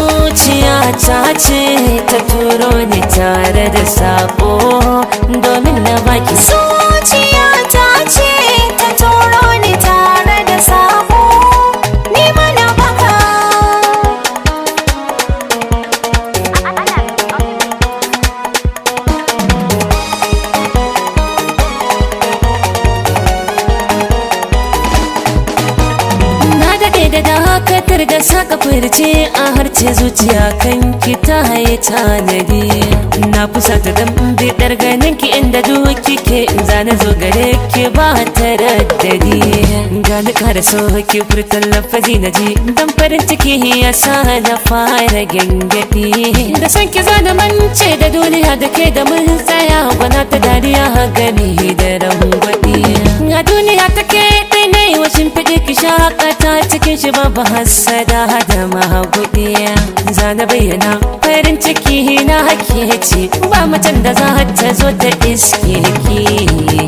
zuciya ta ce ta turo ni tare da sabo domin na baki. Zuciya ta ce ta turo ni tare da sabo ni ma na baka. Da dakatar da saka furce a harce zuciya kan ki ta haye tanadi. Na fusata dan bidar ganin ki inda duk kike zana zo gare ki ba taraddadi. Gani kara so ki furtan lafazi na ji dan farin ciki ya sa na fara gangadi. Da san ki zana mance da duniya da ke da mun tsaya bana ta dariya gani da rangwadi. A duniya take dai ne washin fidi ki shakata cikin shi babu hassada da mahagudiya. Zana bayyana farin ciki na hake ce ba macen da za ta zo ta iske ki.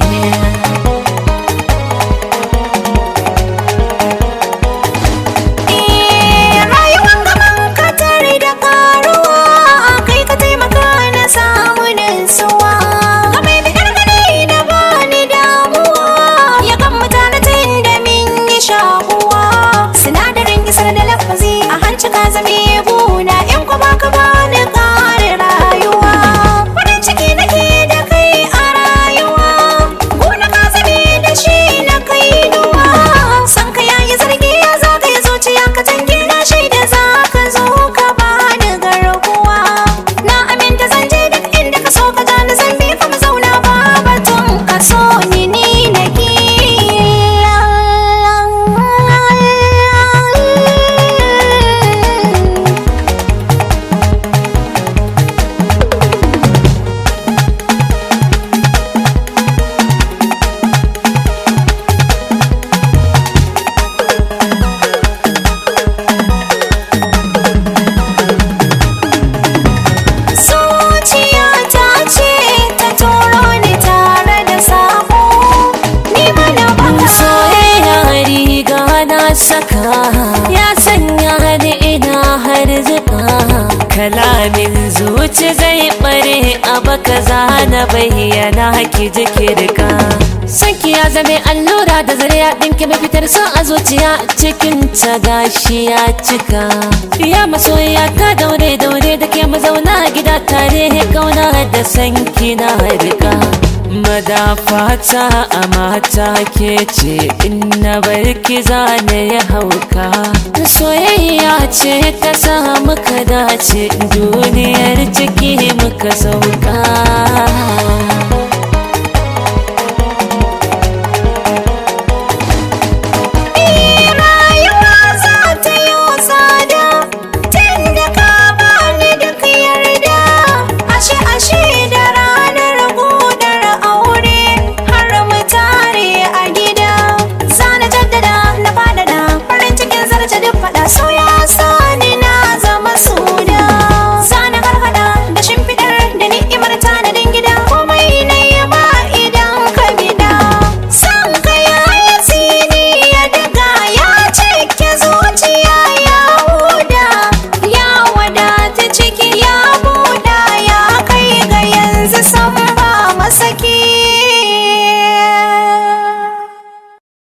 Rayuwan gaban ka tare da karuwa kai ka taimaka na samu nutsuwa. Ga mai bidar gani na bani damuwa ya kan mutane tun da min yi shakuwa. Sinadarin isar da lafazi a hanci ka zame buna in ku baka bani kare rayuwa. Farin ciki nake da kai a rayuwa gona ka zame da shi na kai duwa. San ka yayi zargi ya zagaye zuciya ka tange na shaida za ka zo ka bani garkuwa. Na aminta zan je duk inda ka so ka gane zan bi fa mu zauna ba batun ka so ni na ki. Zuciya ta ce ta turo ni tare da sabo ni ma na baka. Soyayya riga na saka ya sanya ni ina har zuka. Kalamin zuci zai bare a baka zana bayyana ki jikirka. Sanki ya zame allura da zariya ɗinki mafitar son a zuciya cikin ta gashi ya cika. Ya masoya ta daure da ke mazauna gida tare kauna da sanki na rika. Madafata a mata ke ce in na barki zane ya hauka. Soyayya ce ta sa muka dace duniyar ciki muka sauka. Rayuwa za ta yi tsada tun da ka bani duk yarda. Ashe da ranar gudar aure har mu tare a gida. Zana jaddada na fadada farin cikin zarce duk fada so ya sani na zama suda. Zana gargada da shimfidar da ni'imar tanadin gida komai na yi ba idan ka bida. San ka ya tsini ya daga ya cike zuciya ya huda ya wadata ciki ya buɗa ya kai ga yanzu sam